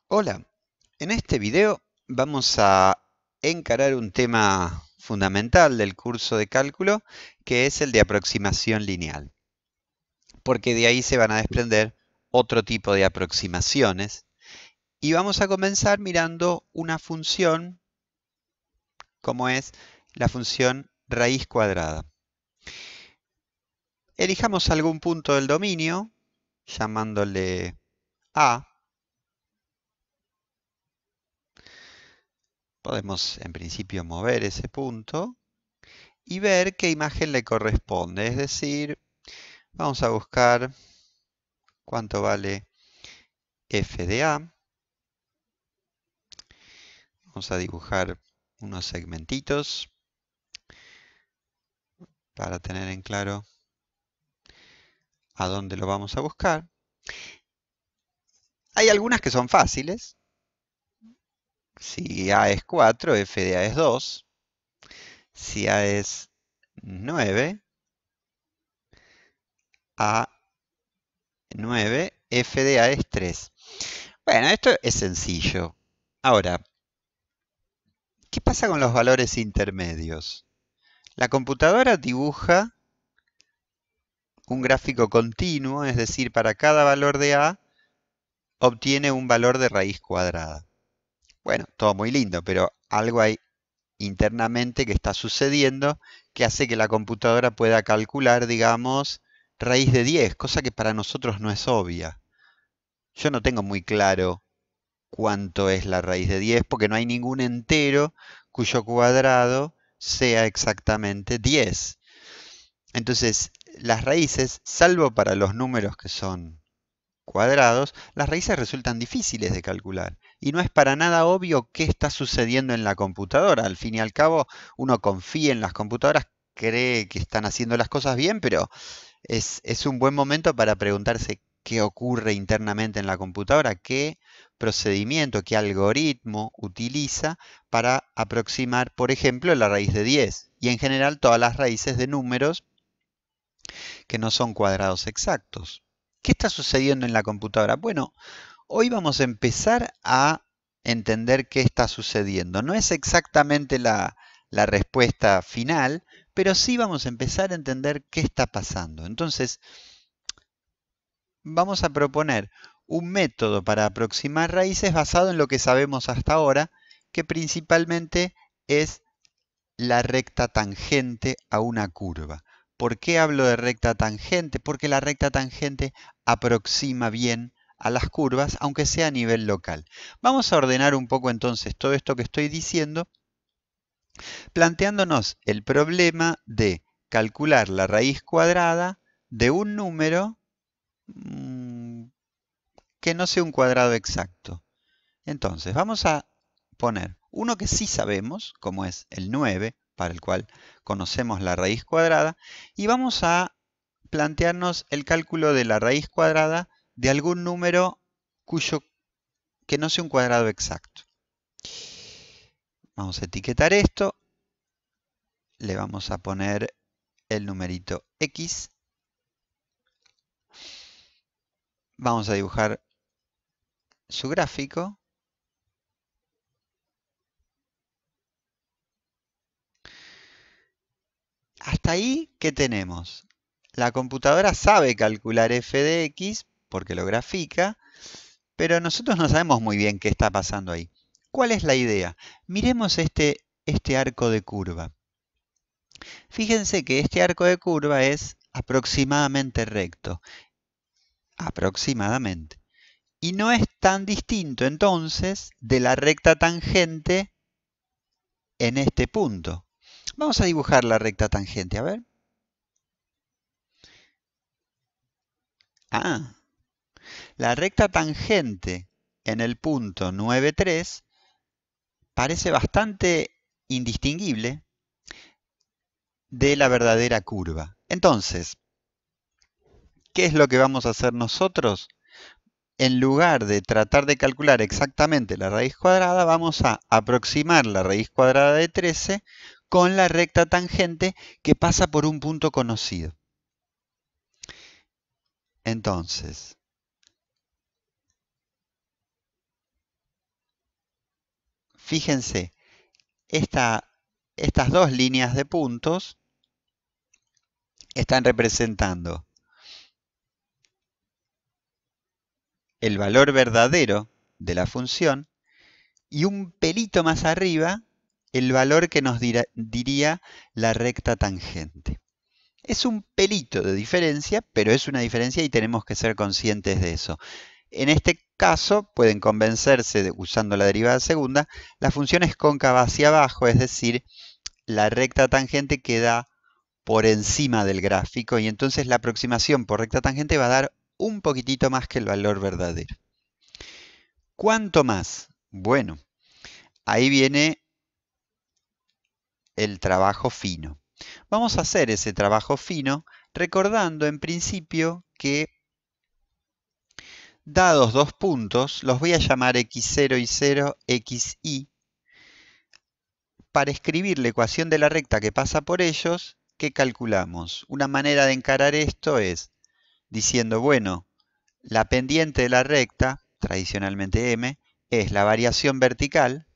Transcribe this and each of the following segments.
Hola, en este video vamos a encarar un tema fundamental del curso de cálculo, que es el de aproximación lineal, porque de ahí se van a desprender otro tipo de aproximaciones y vamos a comenzar mirando una función como es la función raíz cuadrada. Elijamos algún punto del dominio, llamándole A. Podemos en principio mover ese punto y ver qué imagen le corresponde. Es decir, vamos a buscar cuánto vale f de a. Vamos a dibujar unos segmentitos para tener en claro a dónde lo vamos a buscar. Hay algunas que son fáciles. Si a es 4, f de a es 2. Si a es 9, a 9, f de a es 3. Bueno, esto es sencillo. Ahora, ¿qué pasa con los valores intermedios? La computadora dibuja un gráfico continuo, es decir, para cada valor de a obtiene un valor de raíz cuadrada. Bueno, todo muy lindo, pero algo hay internamente que está sucediendo que hace que la computadora pueda calcular, digamos, raíz de 10, cosa que para nosotros no es obvia. Yo no tengo muy claro cuánto es la raíz de 10 porque no hay ningún entero cuyo cuadrado sea exactamente 10. Entonces, las raíces, salvo para los números que son cuadrados, las raíces resultan difíciles de calcular. Y no es para nada obvio qué está sucediendo en la computadora. Al fin y al cabo, uno confía en las computadoras, cree que están haciendo las cosas bien, pero es un buen momento para preguntarse qué ocurre internamente en la computadora, qué procedimiento, qué algoritmo utiliza para aproximar, por ejemplo, la raíz de 10 y en general todas las raíces de números que no son cuadrados exactos. ¿Qué está sucediendo en la computadora? Bueno, hoy vamos a empezar a entender qué está sucediendo. No es exactamente la respuesta final, pero sí vamos a empezar a entender qué está pasando. Entonces, vamos a proponer un método para aproximar raíces basado en lo que sabemos hasta ahora, que principalmente es la recta tangente a una curva. ¿Por qué hablo de recta tangente? Porque la recta tangente aproxima bien a las curvas, aunque sea a nivel local. Vamos a ordenar un poco entonces todo esto que estoy diciendo, planteándonos el problema de calcular la raíz cuadrada de un número que no sea un cuadrado exacto. Entonces, vamos a poner uno que sí sabemos, como es el 9, para el cual conocemos la raíz cuadrada, y vamos a plantearnos el cálculo de la raíz cuadrada de algún número que no sea un cuadrado exacto. Vamos a etiquetar esto, le vamos a poner el numerito x, vamos a dibujar su gráfico. Hasta ahí, ¿qué tenemos? La computadora sabe calcular f de x porque lo grafica, pero nosotros no sabemos muy bien qué está pasando ahí. ¿Cuál es la idea? Miremos este arco de curva. Fíjense que este arco de curva es aproximadamente recto. Aproximadamente. Y no es tan distinto entonces de la recta tangente en este punto. Vamos a dibujar la recta tangente, a ver. Ah, la recta tangente en el punto 9,3 parece bastante indistinguible de la verdadera curva. Entonces, ¿qué es lo que vamos a hacer nosotros? En lugar de tratar de calcular exactamente la raíz cuadrada, vamos a aproximar la raíz cuadrada de 13 con la recta tangente que pasa por un punto conocido. Entonces, Fíjense, estas dos líneas de puntos están representando el valor verdadero de la función y un pelito más arriba el valor que nos diría la recta tangente. Es un pelito de diferencia, pero es una diferencia y tenemos que ser conscientes de eso. En este caso, pueden convencerse usando la derivada segunda, la función es cóncava hacia abajo, es decir, la recta tangente queda por encima del gráfico y entonces la aproximación por recta tangente va a dar un poquitito más que el valor verdadero. ¿Cuánto más? Bueno, ahí viene el trabajo fino. Vamos a hacer ese trabajo fino recordando en principio que dados dos puntos, los voy a llamar x0 y 0, xy, para escribir la ecuación de la recta que pasa por ellos, ¿qué calculamos? Una manera de encarar esto es diciendo, bueno, la pendiente de la recta, tradicionalmente m, es la variación vertical,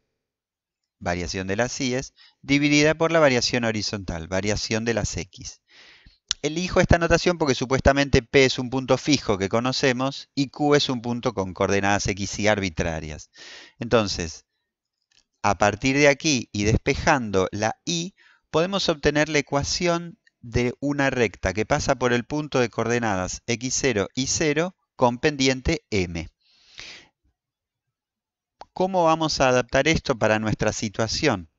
variación de las y's, dividida por la variación horizontal, variación de las x. Elijo esta notación porque supuestamente P es un punto fijo que conocemos y Q es un punto con coordenadas x y arbitrarias. Entonces, a partir de aquí y despejando la y, podemos obtener la ecuación de una recta que pasa por el punto de coordenadas x0 y 0 con pendiente m. ¿Cómo vamos a adaptar esto para nuestra situación?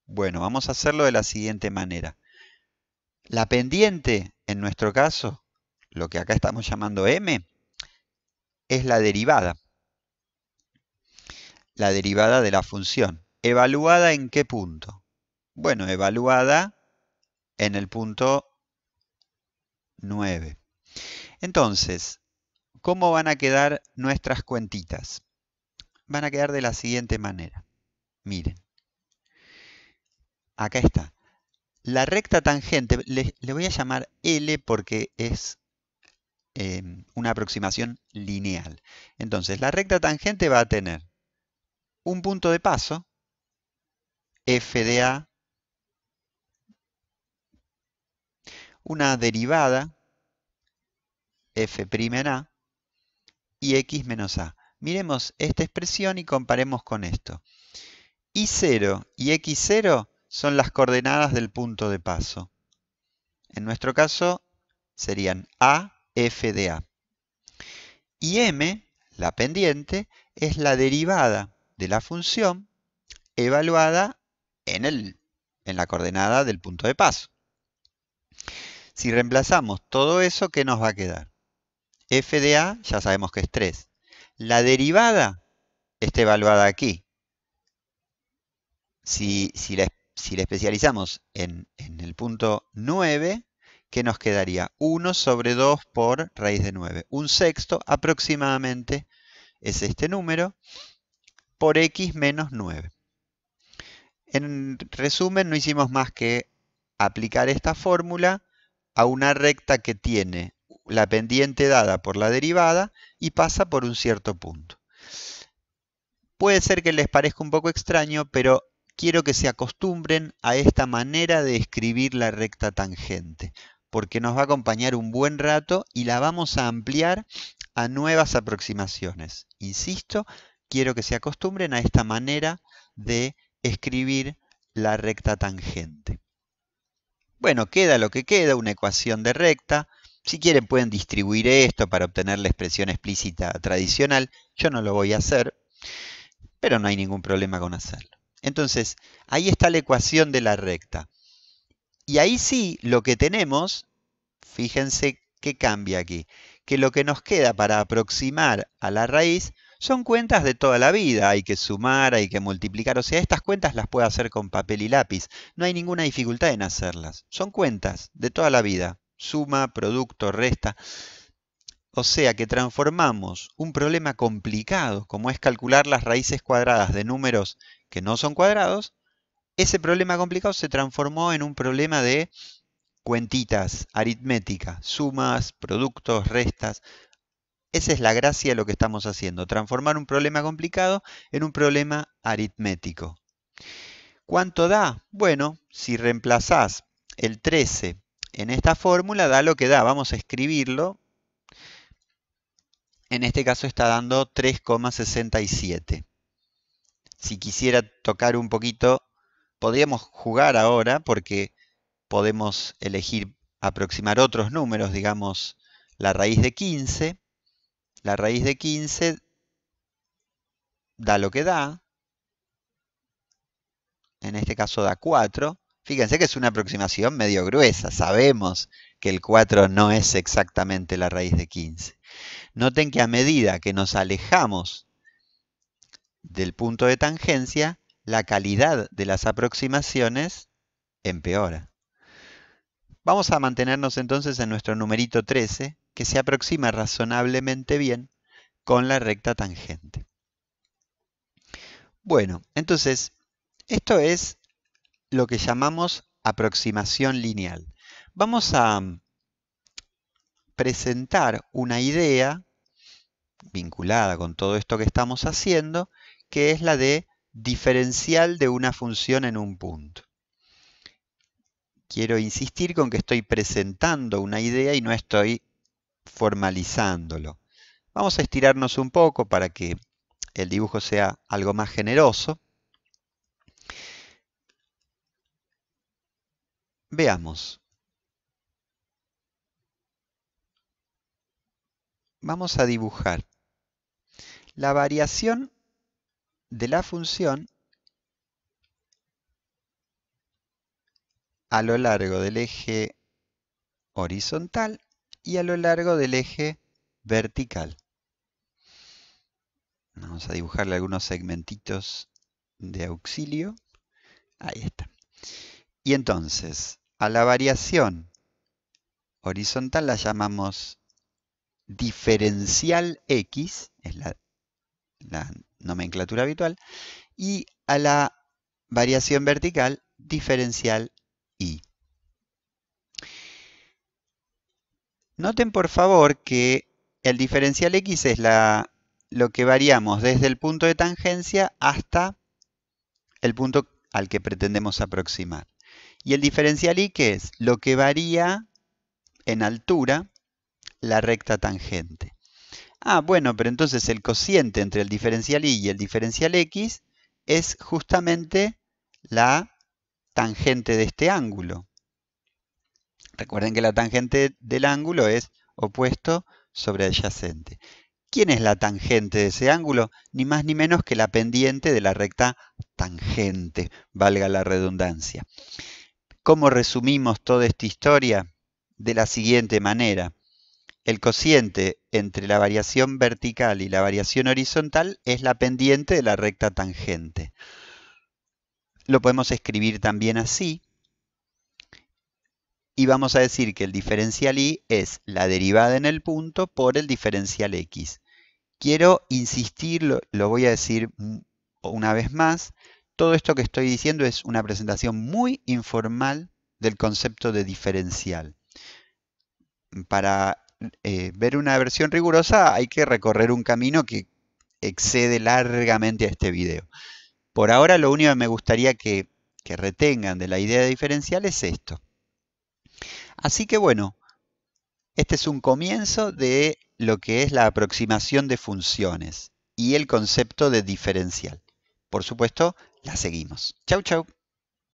Bueno, vamos a hacerlo de la siguiente manera. La pendiente, en nuestro caso, lo que acá estamos llamando m, es la derivada. La derivada de la función. ¿Evaluada en qué punto? Bueno, evaluada en el punto 9. Entonces, ¿cómo van a quedar nuestras cuentitas? Van a quedar de la siguiente manera. Miren. Acá está. La recta tangente, le voy a llamar L porque es una aproximación lineal. Entonces, la recta tangente va a tener un punto de paso, f de a, una derivada, f' en a, y x menos a. Miremos esta expresión y comparemos con esto. Y0 y x0 son las coordenadas del punto de paso. En nuestro caso serían a, f de a. Y m, la pendiente, es la derivada de la función evaluada en la coordenada del punto de paso. Si reemplazamos todo eso, ¿qué nos va a quedar? F de a ya sabemos que es 3. La derivada está evaluada aquí. Si la especializamos en el punto 9, ¿qué nos quedaría? 1 sobre 2 por raíz de 9. Un sexto aproximadamente es este número por x menos 9. En resumen, no hicimos más que aplicar esta fórmula a una recta que tiene la pendiente dada por la derivada y pasa por un cierto punto. Puede ser que les parezca un poco extraño, pero quiero que se acostumbren a esta manera de escribir la recta tangente, porque nos va a acompañar un buen rato y la vamos a ampliar a nuevas aproximaciones. Insisto, quiero que se acostumbren a esta manera de escribir la recta tangente. Bueno, queda lo que queda, una ecuación de recta. Si quieren pueden distribuir esto para obtener la expresión explícita tradicional. Yo no lo voy a hacer, pero no hay ningún problema con hacerlo. Entonces, ahí está la ecuación de la recta. Y ahí sí, lo que tenemos, fíjense qué cambia aquí, que lo que nos queda para aproximar a la raíz son cuentas de toda la vida. Hay que sumar, hay que multiplicar. O sea, estas cuentas las puedo hacer con papel y lápiz. No hay ninguna dificultad en hacerlas. Son cuentas de toda la vida. Suma, producto, resta. O sea que transformamos un problema complicado, como es calcular las raíces cuadradas de números que no son cuadrados, ese problema complicado se transformó en un problema de cuentitas, aritmética, sumas, productos, restas. Esa es la gracia de lo que estamos haciendo, transformar un problema complicado en un problema aritmético. ¿Cuánto da? Bueno, si reemplazás el 13 en esta fórmula, da lo que da. Vamos a escribirlo. En este caso está dando 3,67. Si quisiera tocar un poquito, podríamos jugar ahora porque podemos elegir aproximar otros números, digamos la raíz de 15. La raíz de 15 da lo que da. En este caso da 4. Fíjense que es una aproximación medio gruesa. Sabemos que el 4 no es exactamente la raíz de 15. Noten que a medida que nos alejamos del punto de tangencia, la calidad de las aproximaciones empeora. Vamos a mantenernos entonces en nuestro numerito 13, que se aproxima razonablemente bien con la recta tangente. Bueno, entonces, esto es lo que llamamos aproximación lineal. Vamos a presentar una idea vinculada con todo esto que estamos haciendo, que es la de diferencial de una función en un punto. Quiero insistir con que estoy presentando una idea y no estoy formalizándolo. Vamos a estirarnos un poco para que el dibujo sea algo más generoso. Veamos. Vamos a dibujar la variación de la función a lo largo del eje horizontal y a lo largo del eje vertical. Vamos a dibujarle algunos segmentitos de auxilio. Ahí está. Y entonces, a la variación horizontal la llamamos diferencial X, es la nomenclatura habitual, y a la variación vertical, diferencial Y. Noten por favor que el diferencial X es lo que variamos desde el punto de tangencia hasta el punto al que pretendemos aproximar. Y el diferencial Y, ¿qué es? Lo que varía en altura la recta tangente. Ah, bueno, pero entonces el cociente entre el diferencial Y y el diferencial X es justamente la tangente de este ángulo. Recuerden que la tangente del ángulo es opuesto sobre adyacente. ¿Quién es la tangente de ese ángulo? Ni más ni menos que la pendiente de la recta tangente, valga la redundancia. ¿Cómo resumimos toda esta historia? De la siguiente manera. El cociente entre la variación vertical y la variación horizontal es la pendiente de la recta tangente. Lo podemos escribir también así. Y vamos a decir que el diferencial Y es la derivada en el punto por el diferencial X. Quiero insistir, lo voy a decir una vez más, todo esto que estoy diciendo es una presentación muy informal del concepto de diferencial. Para ver una versión rigurosa hay que recorrer un camino que excede largamente a este video. Por ahora lo único que me gustaría que retengan de la idea de diferencial es esto. Así que bueno, este es un comienzo de lo que es la aproximación de funciones y el concepto de diferencial. Por supuesto, la seguimos. Chau, chau.